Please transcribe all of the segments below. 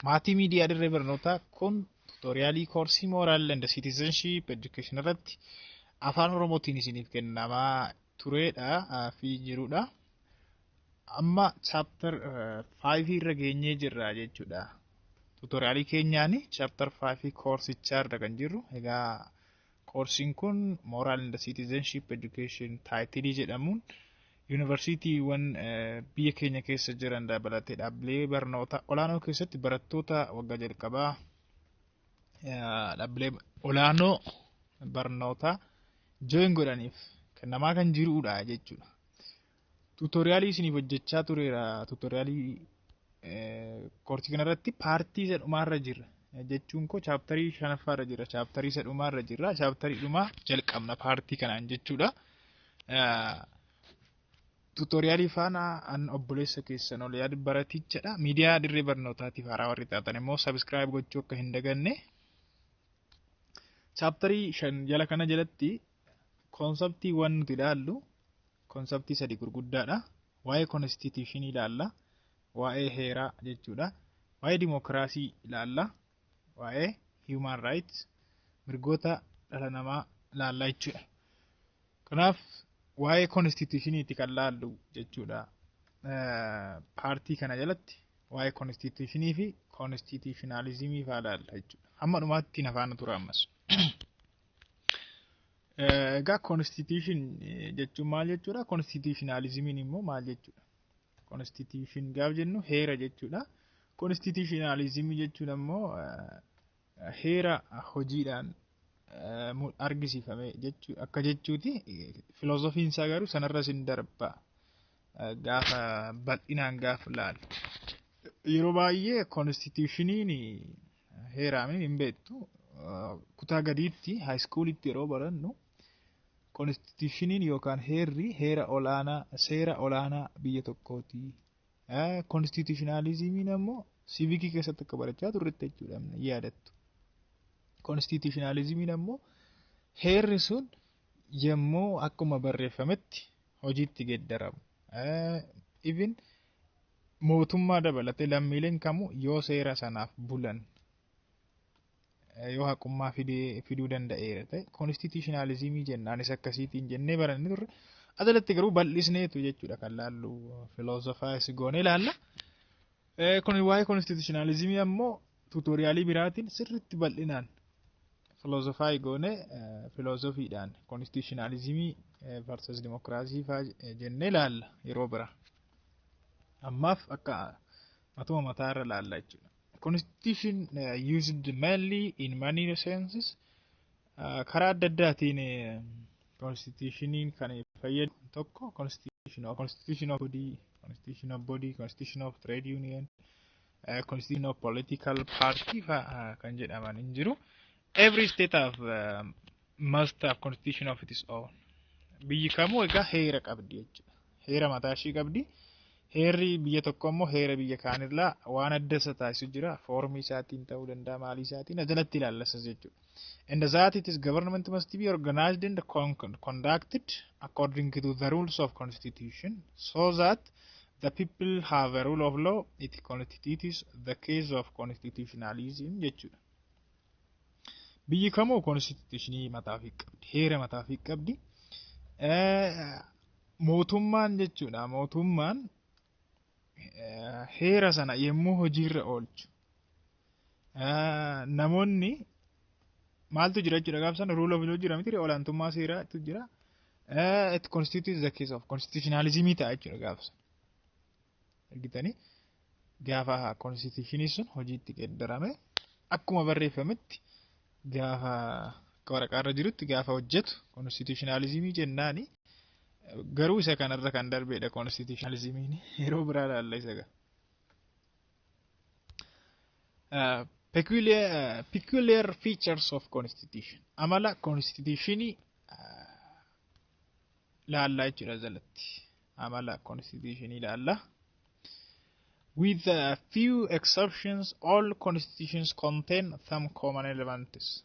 maatii miidiyaa dirree barnootaa kun tuutoriyaalii koorsii moraal and citizenship education irratti afaan oromootiin isiniif kennamaa turedha fi jirudha. Amma chapter 5 irra geenyee jirra jechuudha. Tuutoriyaalii keenyaani chapter 5 koorsichaa irra kan jirru. Egaa koorsiin kun moraal and citizenship education taayitilii jedhamuun yuunivarsiitiiwwan biyya keenya keessa jiran dabalatee dhaabbilee barnoota olaanoo keessatti barattoota waggaa jalqabaa dhaabbilee olaanoo barnoota join godhaniif kennamaa kan jirudha jechuudha. Tuutoriyaalii isiniif hojjechaa tureera. Tuutoriyaalii koorsii kanarratti paartii isa dhumaarra jirra jechuun koo chaaptarii 5ffaarra jirra. Chaaptarii isa dhumaarra jirra. Chaaptarii dhumaa jalqabna paartii kanaan jechuudha. Tuutoriyaalii faana an obboleessa keessan ol yaadu baratichadha. Miidiyaa dirree barnootaatiif haaraa warri taatan immoo sabiskiraayib gochuu akka hin daganne. Chaaptarii 5 jala kana jalatti koonseptiiwwan nuti ilaallu koonseptii 3 gurguddaadha. Waa'ee konstituushinii ilaalla, waa'ee heeraa jechuudha, waa'ee dimokiraasii ilaalla, waa'ee human rights mirgoota dhala namaa ilaalla jechuudha. Kanaaf waa'ee konstituushiniiti kan laallu jechuudha. Paartii kana jalatti waa'ee konstituushinii fi konstituushinaalizimii fa'aa ilaalla jechuudha. Hamma dhumaatti nafaana tura ammas. Egaa konstituushin jechuun maal jechuudha? Konstituushinaalizimiin immoo maal jechuudha? Konstituushin gaaf jennu heera jechuudha. Konstituushinaalizimii jechuun immoo heera hojiidhaan argisiifame jechuu akka jechuuti. Filoosofiin isaa garuu sanarra sin darba gaafa bal'inaan gaafa ilaalu. Yeroo baay'ee konstituushiniin heeraamin hin beektu. Kutaa gadiitti haayiskuulitti yeroo barannu konstituushiniin yookaan heerri heera olaanaa seera olaanaa biyya tokkooti. Konstituushinaalizimiin ammoo siivikii keessatti akka barachaa turretti jechuudha yaadattu. Konstituushinaalizimiin ammoo heerri sun yemmuu akkuma barreeffametti hojiitti geeddaramu. Even mootummaa dabalatee lammiileen kamuu yoo seera sanaaf bulan yoo haqummaa fiduu danda'eera ta'e konstituushinaalizimii jennaanis akkasiitiin jennee baranne turre. Adalatti garuu bal'isneetu jechuudha kan laallu filoosofaayis goonee ilaalla. Kun waa'ee konstituushinaalizimii ammoo tuutoriyaalii biraatiin sirriitti bal'inaan filoosofaayii goonee filoosofiidhaan konstituushinaalizimii versus dimokiraasii fa'aa jennee ilaalla yeroo bira. Ammaaf akka matuma mataarra ilaalla jechuudha. Constitution used mainly in many senses. Karaa adda addaatiin constitutioniin kan fayyadu tokko constitution of body, constitution of body, constitution of trade union, constitution of political party kan jedhaman hin jiru. Every state must have constitution of its own. Biyyi kamuu egaa heera qabdi jechuudha. Heera mataa ishii qabdi. Heerri biyya tokko immoo heera biyya kaanirraa waan adda isa taasisu jira. Foormii isaatiin ta'uu danda'a, maalii isaatiin ajalatti ilaallasa jechuudha. And that it is government must be organized and conducted according to the rules of constitution so that the people have a rule of law. It constitutes the case of constitutionalism jechuudha. Biyyi kamuu konstituushinii mataafii qabdi, heera mataafii qabdi. Mootummaan jechuudha. Mootummaan heera sana yemmuu hojiirra oolchu namoonni maaltu jira jechuudha gaafa sana rule of law jira miti olaantummaa seeraatu jira. It constitutes the case of constitutionalismii ta'a jechuudha gaafa sana. Argitanii gaafa constitutionii sun hojiitti geeddarame akkuma barreeffametti gaafa waraqaarra jirutti gaafa hojjetu constitutionalismii jennaani. Garuu isa kanarra kan darbeedha constitutionalismiin yeroo biraa ilaalla isa gaa. Peculiar features of constitution. Amala constitutionii ilaalla jechuudha jalatti. Amala constitutionii ilaalla. With a few exceptions, all constitutions contain some common elements.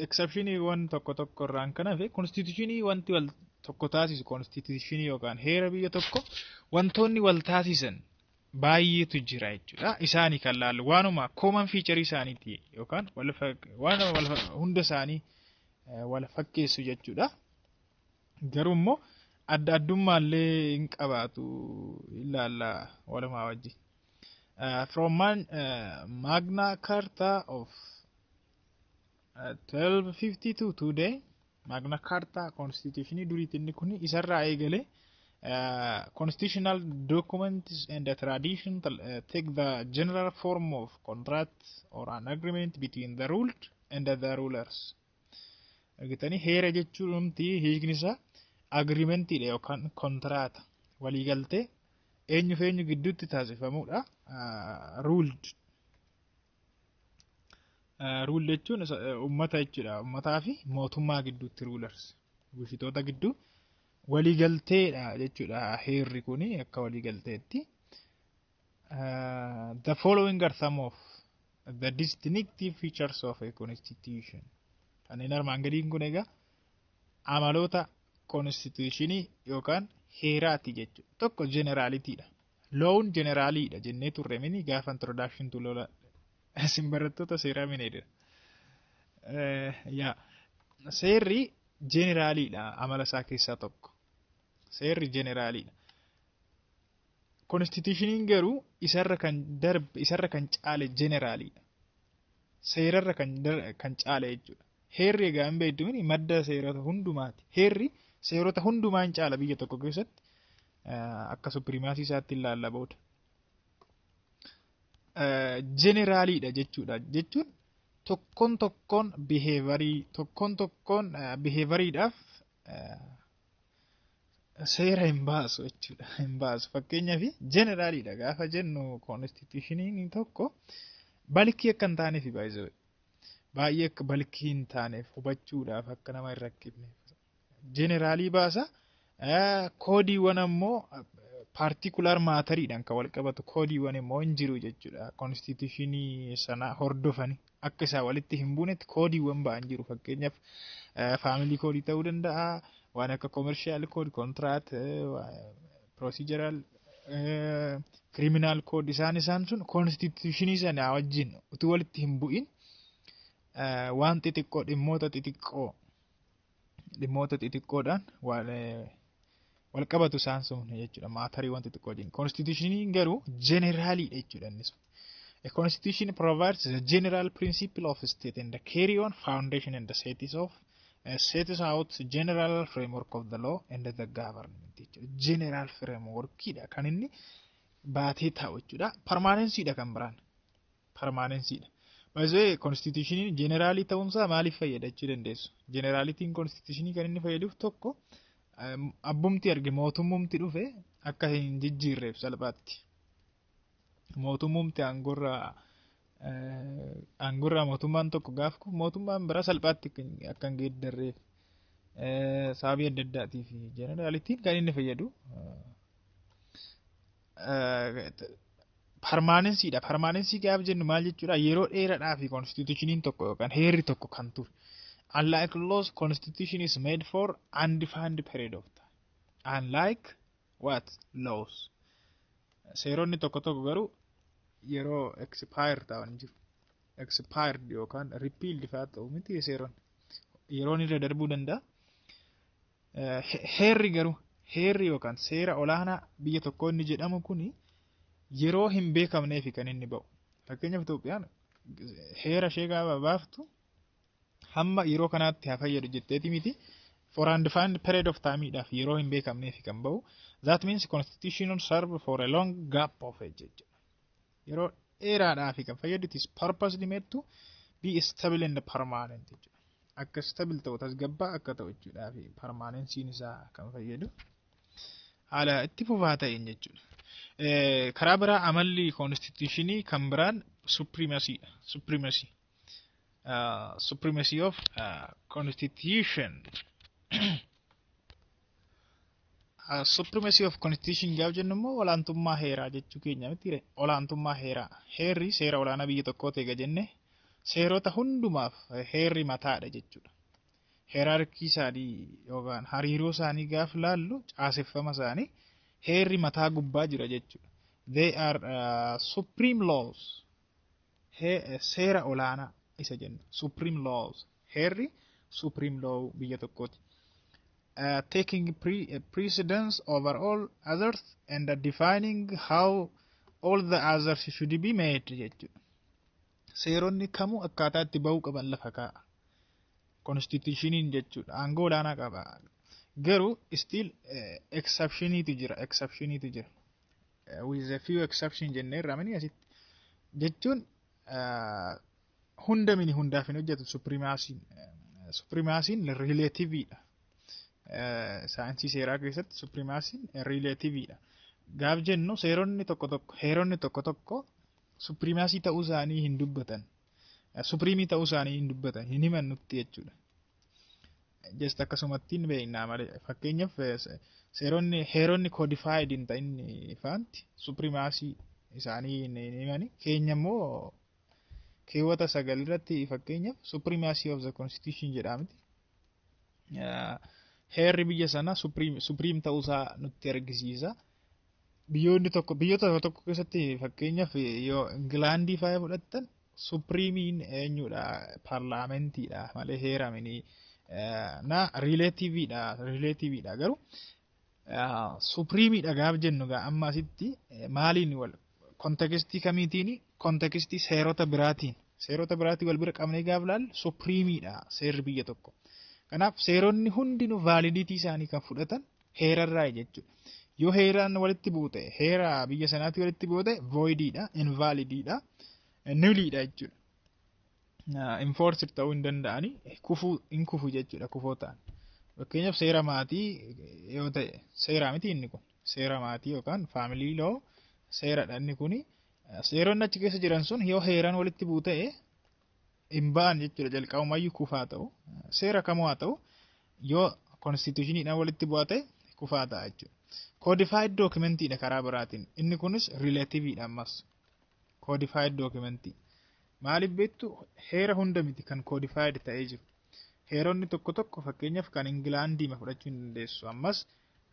Exceptionii wan tokko irraan kan hafe konstituushinii wanti wal tokko taasisu konstituushinii yookaan heera biyya tokko wantoonni wal taasisan baay'eetu jira jechuudha. Isaanii kan laallu waanuma common feature isaaniiti yookaan waanuma hunda isaanii wal fakkeessu jechuudha. Garuu immoo adda addummaallee hin qabaatu ilaalla walumaa wajjin. From Magna Carta of 1252 today, Magna Carta Constitution duriitiin kun isarraa eegalee constitutional documents and the tradition take the general form of contract or an agreement between the ruled and the rulers. Argitanii heera jechuun hiikni isaa agreementidha yookaan kontraata waliigaltee eenyu gidduutti taasifamudha. Ruled jechuun ummata jechuudha. Ummataa fi mootummaa gidduutti rulers bulchitoota gidduu waliigalteedha jechuudha. Heerri kuni akka waliigalteetti. The following are some of the distinctive features of a constitution. Kanneen armaan gadiin kun egaa amaloota constitutionii yookaan heeraati jechuudha. Tokko generalitiidha. Lawn generaliidha jennee turre mini gaafa introduction to law isin barattoota seeraa mineedha. Seerri generaliidha amala isaa keessaa tokko. Seerri generaliidha. Constitutioniin garuu isarra kan caale generaliidha. Seerarra kan caale jechuudha. Heerri egaa hin beektu madda seerota hundumaati. Heerri seerota hundumaan caala biyya tokko keessatti akka supremaasii isaatti ilaalla booda. Generaliidha jechuudha. Jechuun tokkoon behavioriidhaaf seera hin baasu jechuudha. Hin baasu. Fakkeenyaaf generaliidha gaafa jennu constitutioniin tokko balkii akka hin taaneef baay'ee akka balkii hin taaneef hubachuudhaaf akka nama hin rakkifneef generalii baasa. Koodiiwwan ammoo particular maatariidhaan kan wal qabatu koodiiwwan immoo hin jiru jechuudha. Constitutionii sana hordofani akka isaa walitti hin buunetti koodiiwwan ba'an jiru. Fakkeenyaaf family koodii ta'uu danda'a. Waan akka commercial code, contract, procedural, criminal code isaan sun constitutionii sana wajjin utuu walitti hin bu'in waan xixiqqoo dhimmoota xixiqqoodhaan wal qabatu isaan sun jechuudha. Maatarii waan xixiqqoo wajjin. Constitutionii garuu generaliidha jechuudha inni sun. A constitution provides the general principle of state and the carry on foundation and the sets out general framework of the law and the government. General framework kidha kan inni baatee taa'u jechuudha. Permanencyidha kan biraan. Permanencyidha. Baay'ee constitutionii generalii ta'uunsaa maaliif fayyada jechuu dandeessu? Generalitiin constitutionii kan inni fayyaduuf tokko abbumti arge mootummumti dhufe akka hin jijjiirreef salphaatti. Mootummumti aangorraa mootummaan tokko gaafa mootummaan bira salphaatti akka hin geeddarreef sababii adda addaatiif generalitiin kan inni fayyadu permanencyidha. Permanency gaafa jennu maal jechuudha? Yeroo dheeraadhaaf constitutioniin tokko yookaan heerri tokko kan ture. Unlike laws, constitution is made for undefined period of time. Unlike what? Laws. Seeronni tokko garuu yeroo expire ta'an jiru. Expired yookaan repealed fa'aa ta'u miti seeronni. Yeroon irra darbuu danda'a. Heerri yookaan seera olaanaa biyya tokkoo inni jedhamu kuni yeroo hin beekamneef kan inni ba'u. Fakkeenyaaf Itoophiyaan heera ishee gaafa baaftu hamma yeroo kanaatti haa fayyadu jetteeti miti. For undefined period of time dhaaf yeroo hin beekamneef kan ba'u. That means constitution serve for a long gap of age. Yeroo dheeraadhaaf kan fayyadu it is purposely made to be stable and permanent. Akka stable ta'u tasgabbaa akka ta'u jechuudhaaf permanency'n isaa kan fayyadu. Haala itti fufaa ta'een jechuudha. Karaa biraa amalli constitutionii kan biraan supremacy of constitution. Supremacy of constitution gaafa jennu immoo olaantummaa heeraa jechuu keenya miti. Olaantummaa heeraa. Heerri seera olaanaa biyya tokkoo ta'e jenne seerota hundumaaf heerri mataadha jechuudha. Heerarkii isaanii yookaan hariiroo isaanii gaafa laallu caaseffama isaanii heerri mataa gubbaa jira jechuudha. they are supreme laws. Seera olaanaa isa jennu supreme laws. Heerri supreme law biyya tokkooti. Taking precedence over all others and defining how all the others should be made jechuudha. Seeronni kamuu akkaataa itti ba'uu qaban lafa kaa'a. Constitutioniin jechuudha. Aangoo olaanaa qaba. Garuu still exceptioniitu jira. With a few exception jennee irraa asitti jechuun hundaaf hin hojjetu supremaasiin relativeidha. Saayinsii seeraa keessatti supremaasiin relativeidha. Gaaf jennu heeronni tokko tokko supremaasii ta'uu isaanii hin dubbatan. Supremii ta'uu isaanii hin dubbatan. Hin himan nutti jechuudha. Just akkasumattiin beeknaa malee fakkeenyaaf heeronni codified hin ta'in faanti supremaasii isaanii hin himani. Keenya immoo keewwata 9 irratti fakkeenyaaf supremacy of the constitution jedhamti. Heerri biyya sana supreme ta'uusaa nutti argisiisa. Biyyoota tokko keessatti fakkeenyaaf yoo Ingilaandii fa'aa fudhattan supremiin eenyudha parlamentiidha malee heera mini relativeidha garuu supremiidha gaaf jennu amma asitti maaliin wal kontekstii kamiitiin kontekstii seerota biraatiin wal bira qabnee gaaf laal supremiidha seerri biyya tokko. Kanaaf seeronni hundinuu validitii isaanii kan fudhatan heerarraa jechuudha. Yoo heeraan walitti buute heera biyya sanaatti walitti buute voididha, invalidiidha, nullidha jechuudha. Enforced ta'uu hin danda'ani kufu jechuudha kufoo ta'an. Fakkeenyaaf seera maatii yoo ta'e seera miti inni kun seera maatii yookaan family law seeradha inni kuni seeronni achi keessa jiran sun yoo heeraan walitti buute hin ba'an jechuudha jalqabumayyuu kufaa ta'u seera kamuu haa ta'u yoo constitutioniidhaan walitti bu'ate kufaa ta'a jechuudha. Codified documentiidha karaa biraatiin inni kunis relativeidha ammas codified documentii. Maaliif beektu heera hunda miti kan codified ta'ee jiru. Heeronni tokko fakkeenyaaf kan Ingilaandii fudhachuu hin dandeessu. Ammas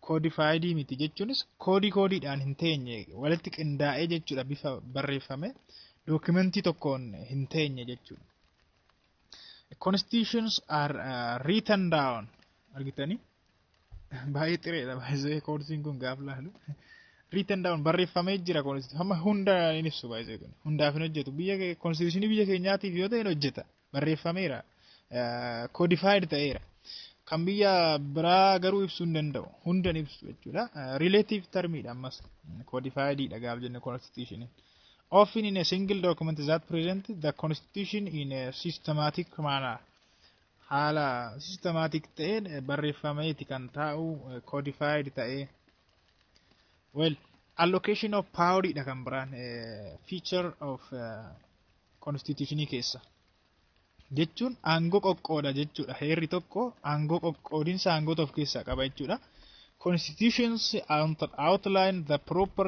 codified miti jechuunis koodiidhaan hin teenye walitti qindaa'ee jechuudha bifa barreeffame dokumentii tokkoon hin teenye jechuudha. Constitutions are written down. Argitanii? Baay'ee xireedha baay'ee koodisiin kun gaaf laalu. Written down barreeffamee jira constitution hamma hunda hin ibsu baay'ee kun hundaaf hin hojjetu biyya constitutionii biyya keenyaatiif yoo ta'e hojjeta barreeffameera codified ta'eera kan biyya biraa garuu ibsuu hin danda'u hunda ibsu jechuudha. Relative termidha ammas codifiedidha gaaf jenne constitution. Often in a single document that present the constitution in a systematic manner. Haala systematic ta'een barreeffameeti kan taa'u codified ta'ee. Well, allocation of power is a feature of constitution keessa. Jechuun aangoo qoqqooda jechuudha. Heerri tokko aangoo qoqqoodinsa aangoota of keessaa qaba jechuudha. Constitutions outline the proper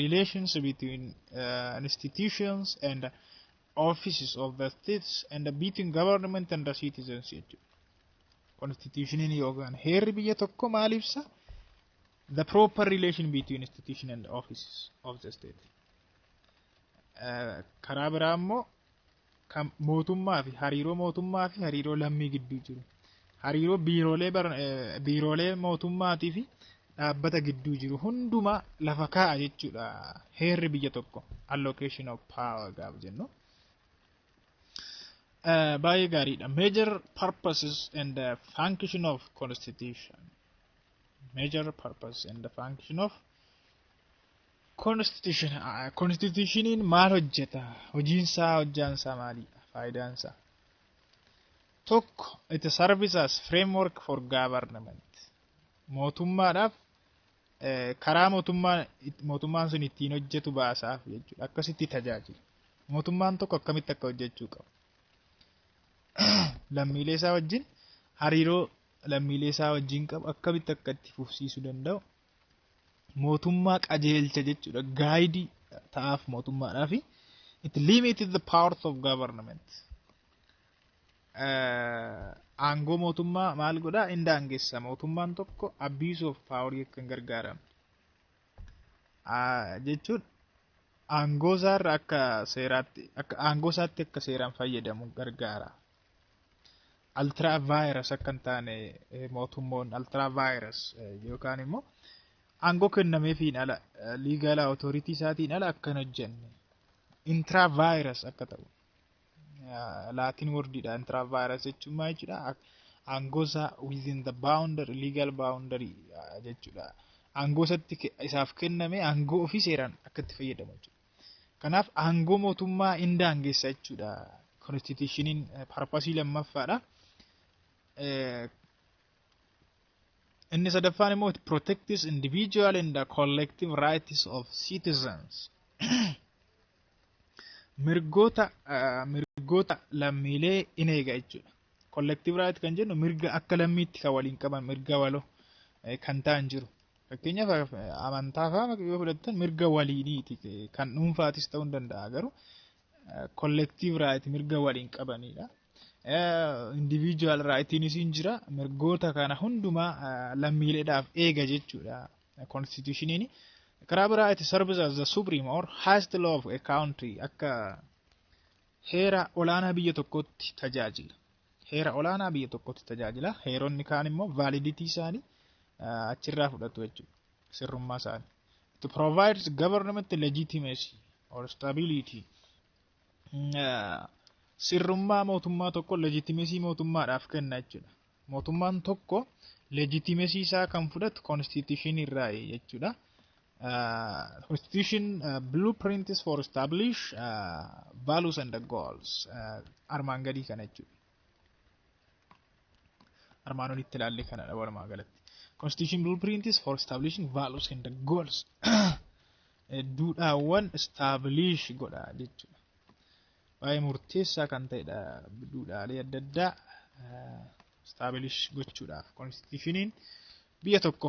relations between institutions and offices of the states and between government and the citizens jechuudha. Constitution yookaan heerri biyya tokko maal ibsa? The proper relation between institution and offices of the state. Karaa biraa immoo kan mootummaa fi hariiroo lammii gidduu jiru. Hariiroo biiroolee mootummaatii fi dhaabbata gidduu jiru hundumaa lafa kaa'a jechuudha. Heerri biyya tokko allocation of power gaaf jennu. Baay'ee gaariidha. Major purposes and the function of constitution. Major purpose and the function of constitution. Constitutioniin maal hojjeta? Hojjaansaa maalidha? Faayidaansaa? Tokko, it serves as framework for government. Mootummaadhaaf karaa mootummaan sun ittiin hojjetu baasaaf jechuudha. Akkasitti tajaajila. Mootummaan tokko akkamitti akka hojjechuu qabu? Lammiilee isaa wajjin hariiroo lammiilee isaa wajjin qabu akkamitti akka itti fufsiisuu danda'u mootummaa qajeelcha jechuudha. Gaayidii ta'aaf mootummaadhaaf it limited the powers of government. Aangoo mootummaa maal godhaa? Indaangeessa mootummaan tokko abuse of power kan gargaaramu. jechuun aangoo isaarra akka seeraatti akka aangoo isaatti akka seeraan fayyadamu gargaara. Ultra virus akka hin taane mootummoon ultra virus yookaan immoo aangoo kennameefiin ala legal authority isaatiin ala akka hin hojjenne intra virus akka ta'u Latin wordidha. Intra virus jechuun maal jechuudha? Aangoo isaa within the boundary legal boundary jechuudha. Aangoo isaaf kenname aangoo ofii seeraan akka itti fayyadamu jechuudha. Kanaaf aangoo mootummaa hin daangeessa jechuudha. Constitutioniin parpasii lammaffaadha. Inni sadaffaan immoo it protects individual and the collective rights of citizens. Mirgoota lammiilee in eega jechuudha. Collective right kan jennu mirga akka lammiitti kan waliin qaban mirga waloo kan ta'an jiru. Fakkeenyaaf amantaa fa'aa yoo fudhattan mirga waliiniiti kan dhuunfaatis ta'uu danda'a garuu collective right mirga waliin qabanidha. Individual rightiinis hin jira. Mirgoota kana hundumaa lammiileedhaaf eega jechuudha. Constitutioniin karaa biraa it serves as the supreme or highest law of a country akka heera olaanaa biyya tokkotti tajaajila. Heera olaanaa biyya tokkotti tajaajila. Heeronni kaan immoo validity isaanii achirraa fudhatu jechuudha. Sirrummaa isaanii. It provides government legitimacy or stability. Sirrummaa mootummaa tokko legitimacy mootummaadhaaf kenna jechuudha. Mootummaan tokko legitimacy isaa kan fudhatu constitution irraa jechuudha. Constitution blueprints for establish values and the goals. Armaan gadii kana jechuudha. Armaan olitti ilaalle kanadha walumaa galatti. Constitution blueprints for establishing values and the goals. Duudhaawwan establish godha jechuudha. Baay'ee murteessaa kan ta'edha. Duudhaalee adda addaa establish gochuudhaaf constitutioniin biyya tokko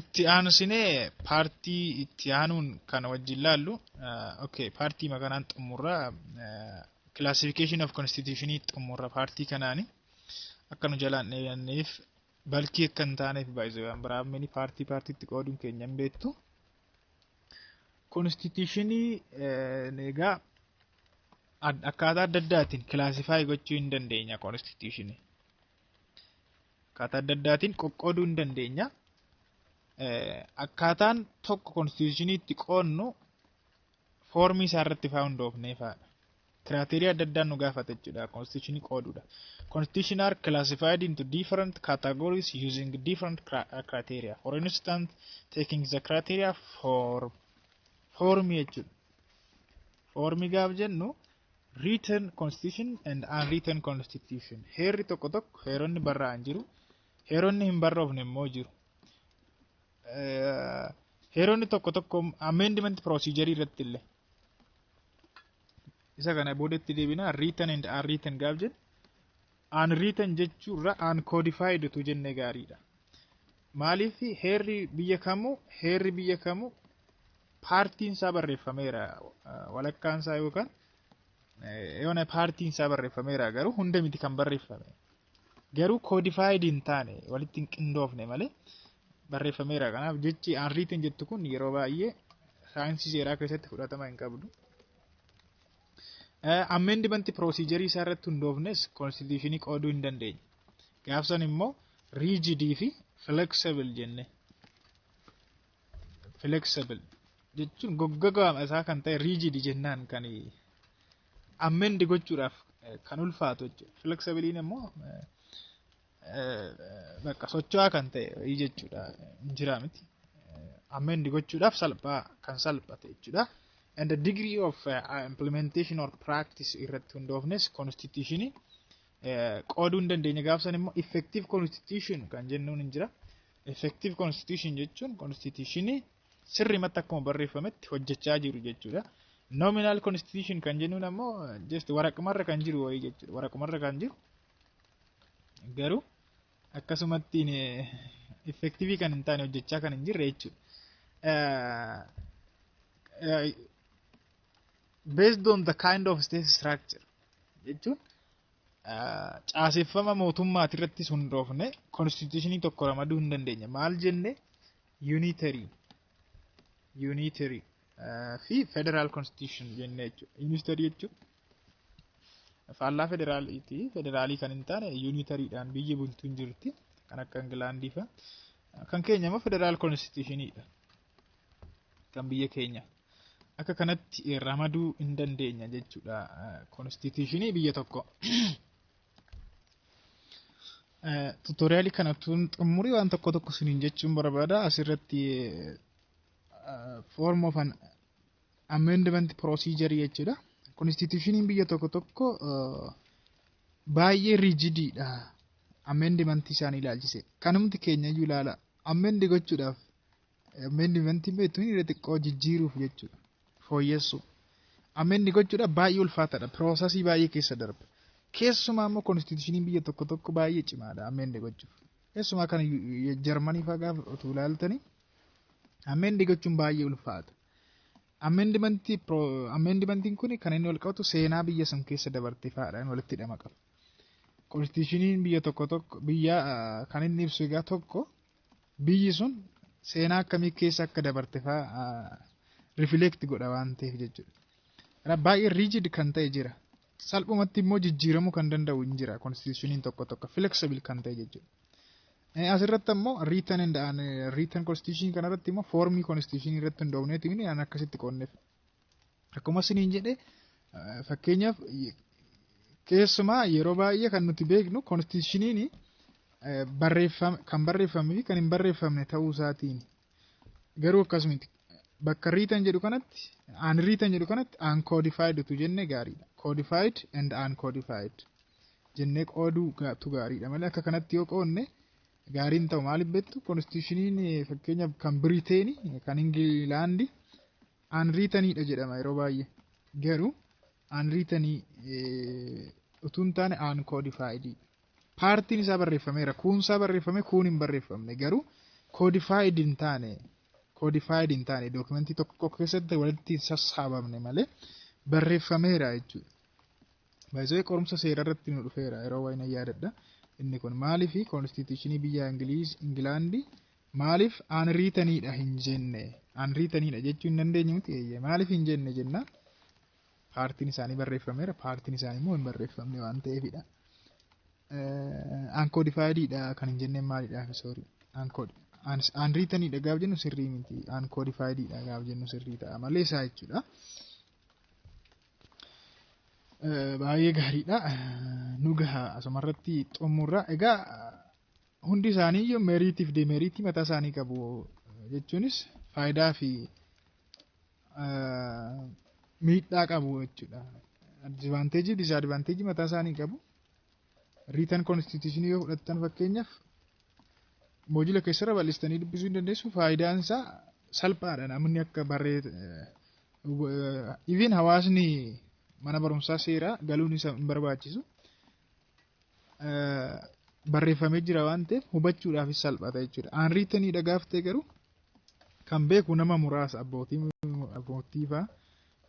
itti aansinee paartii itti aanuun kan wajjin laallu paartii makanaan xumurraa classification of constitutionii xumurra paartii kanaani akka nu jalaan dheeyanneef balkii akka hin taaneef baay'ee biraamini paartiitti qooduun keenya hin beektu. Constitutionii egaa akkaataa adda addaatiin classify gochuu hin dandeenya. Constitutionii akkaataa adda addaatiin qoqqooduu hin dandeenya. Akkaataan tokko constitutioniitti qoonnu foormii isaa irratti found ofneefaadha. Criteria adda addaan nu gaafata jechuudha constitutionii qooduudha. Constitution are classified into different categories using different criteria. For instance, taking the criteria for formii jechuudha. Formii gaaf jennu written constitution and unwritten constitution. Heerri tokko tokko heeronni barraa'an jiru. Heeronni hin barroofne immoo jiru. Heeronni tokko tokko amendment procedure irratti illee isa kana boodetti deebina. Written and unwritten gaaf jennu unwritten jechuurra uncodified tu jenne gaariidha. Maaliif heerri biyya kamuu paartiin isaa barreeffameera walakkaan isaa yookaan yoona paartiin isaa barreeffameera garuu hunda miti kan barreeffame garuu codified hin taane walitti hin qindoofne malee barreeffameera. Kanaaf jechi unwritten jettu kun yeroo baay'ee saayinsii seeraa keessatti fudhatama hin qabdu. Amendment procedure isaa irratti hundoofnes constitutionii qooduu hin dandeenya. Gaafsan immoo rigid fi flexible jenne. Flexible jechuun goggogaa isaa kan ta'e rigid jennaan kan amend gochuudhaaf kan ulfaatu jechuudha. Flexibiliin immoo bakka socho'aa kan ta'e jechuudha. Injira miti. Amend gochuudhaaf kan salphate jechuudha. And the degree of implementation or practice irratti hundoofnes constitutionii qooduu hin dandeenya. Gaafsan immoo effective constitution kan jennuun hin jira. Effective constitution jechuun constitutionii sirrimatti akkuma barreeffametti hojjechaa jiru jechuudha. Nominal constitution kan jennuun ammoo just waraqamarra kan jiru wayii jechuudha. Waraqamarra kan jiru garuu akkasumatti effective kan hin taane hojjechaa kan hin jirre jechuudha. Based on the kind of state structure jechuun caaseffama mootummaati irratti hundoofne constitutionii tokko ramaduu hin dandeenya. Maal jenne unitary unitary fi federal constitution jennee jechuudha. Unitary jechuun faallaa federaaliiti. Federaalii kan hin taane unitaryidhaan biyyi bultuu hin jirti. Kan akka Ingilaandii fa'a. Kan keenya immoo federal constitutionidha. Kan biyya keenya. Akka kanatti ramaduu hin dandeenya jechuudha. Constitutionii biyya tokko. Tutoriaalii kanattuun xumurii waan tokko siniin jechuun barbaada. Asirratti form of an amendment procedure jechuudha. Constitutioniin biyya tokko baay'ee rigididha. Amendment isaanii ilaalchise. Kanumti keenya iyyuu ilaala. Amend gochuudhaaf amendment beektuun irra xiqqoo jijjiiruuf jechuudha. Fooyyessu. Amend gochuudhaaf baay'ee ulfaataadha. Proosesii baay'ee keessa darba. Keessumaa immoo constitutioniin biyya tokko baay'ee cimaadha amend gochuuf. Keessumaa kan Jarmanii fa'aa gaafa utuu ilaaltanii amend gochuun baay'ee ulfaata. Amendmentiin kun kan inni wal qabatu seenaa biyya san keessa dabarte fa'aadhaan walitti hidhama qaba. Constitutioniin biyya tokko biyya kan inni ibsu egaa tokko biyyi sun seenaa akkamii keessa akka dabarte fa'aa reflect godha waan ta'eef jechuudha. Baay'ee rigid kan ta'e jira. Salphumatti immoo jijjiiramuu kan danda'u hin jira. Constitutioniin tokko flexible kan ta'e jechuudha. Asirratti immoo written constitution kanarratti immoo formii constitution irratti hundoofneeti ani akkasitti qoonneef. Akkuma isiniin jedhee fakkeenyaaf keessumaa yeroo baay'ee kan nuti beeknu constitutioniin kan barreeffamee fi kan hin barreeffamne ta'uu isaatiin. Garuu akkasumatti bakka written jedhu kanatti unwritten jedhu kanatti uncodified tu jennee gaariidha. Codified and uncodified jennee qooduu gaariidha malee akka kanatti yoo qoonne gaariin ta'u maaliif beektu constitutioniin fakkeenyaaf kan Biriteen kan Ingilaandi unwrittenidha jedhama yeroo baay'ee. Garuu unwritten utuu hin taane uncodified. Paartiin isaa barreeffameera. Kuunsaa barreeffame kuun hin barreeffamne garuu codified hin taane dookumentii tokko keessatti walitti sassaabamne malee barreeffameera jechuudha. Baay'ee qorumsa seeraa irratti nu dhufeera yeroo waa'ee yaadadha. Inni kun maaliif constitutionii biyya Ingilaandii maaliif unwrittenidha hin jenne? Unwrittenidha jechuu hin dandeenye miti. Maaliif hin jenne jenna? Paartiin isaanii barreeffameera. Paartiin isaanii immoo hin barreeffamne waan ta'eefidha. Uncodifiedidha kan hin jenneen maalidha? Sorry. Unwrittenidha gaaf jennu sirrii miti. Uncodifiedidha gaaf jennu sirrii ta'a malee isaa jechuudha. Baay'ee gaariidha. Nu gaha asumarratti xumurra. Egaa hundi isaanii iyyuu meeriitiif demeeriitii mataa isaanii qabu jechuunis faayidaa fi miidhaa qabu jechuudha. Advanteejii disadvanteejii mataa isaanii qabu. Written constitution yoo fudhattan fakkeenyaaf moojila keessarra bal'istanii dubbisuu hin dandeessu. Faayidaan isaa salphaadha. Namni akka even hawaasni mana barumsaa seeraa galuun isa hin barbaachisu. Barreeffamee jira waan ta'eef hubachuudhaafis salphata jechuudha. Unwrittenidha gaaf ta'e garuu kan beeku nama muraasa abbootii fa'aa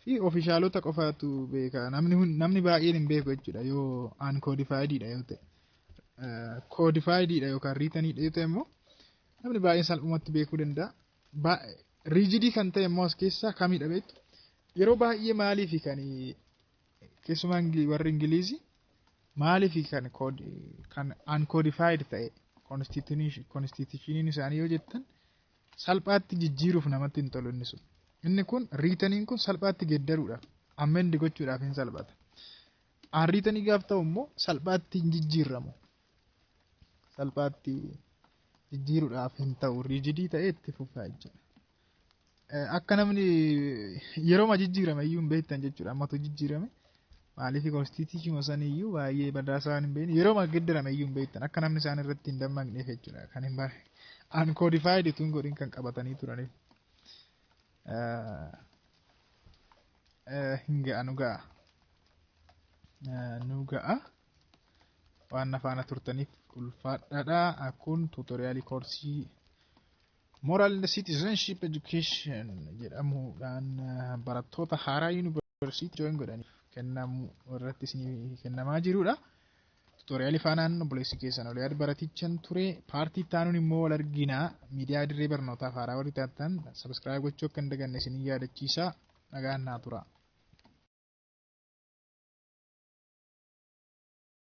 fi ofiishaalota qofaatu beeka. Namni baay'een hin beeku jechuudha yoo uncodifiedidha yoo ta'e. Codifiedidha yookaan writtenidha yoo ta'e immoo namni baay'een salphumatti beekuu danda'a. Rigidii kan ta'e immoo as keessaa kamidha beektu? Yeroo baay'ee maaliif kan keessumaa warri Ingilizii maaliif kan uncodified ta'e constitutioniin isaanii yoo jettan salphaatti jijjiiruuf namatti hin tolu inni sun. Inni kun writteniin kun salphaatti geeddaruudhaaf amend gochuudhaaf hin salphata. Unwrittenii gaaf ta'u immoo salphaatti hin jijjiiramu. Salphaatti jijjiiruudhaaf hin ta'u rigidii ta'e itti fufaa jechuudha. Akka namni yeroo jijjiirame iyyuu hin beektan jechuudha. Ammatu jijjiirame maaliif constitution sanii iyyuu baay'ee badaasaa hin beekne yeroo geeddarame iyyuu hin beektan akka namni isaan irratti hin dammaqneef jechuudha. Kan hin bare uncodified tun godhin kan qabatanii turaniif. Hin ga'a nu ga'a waan afaana turtaniif ulfaadhaadha. Kun tuutoriyaalii koorsii Moral and Citizenship Education jedhamuudhaan barattoota haaraa yuunivarsiitii join godhaniif kennamu irratti kennamaa jirudha. tutoriaalii faanaan obboleessi keessan Oliyaad Baratichaan ture. Paartii taanuun immoo wal arginaa miidiyaa dirree barnootaaf haaraa warri taatan sabiskiraayib gochuu akka hin daganne isin yaadachiisa. Nagaan naa tura.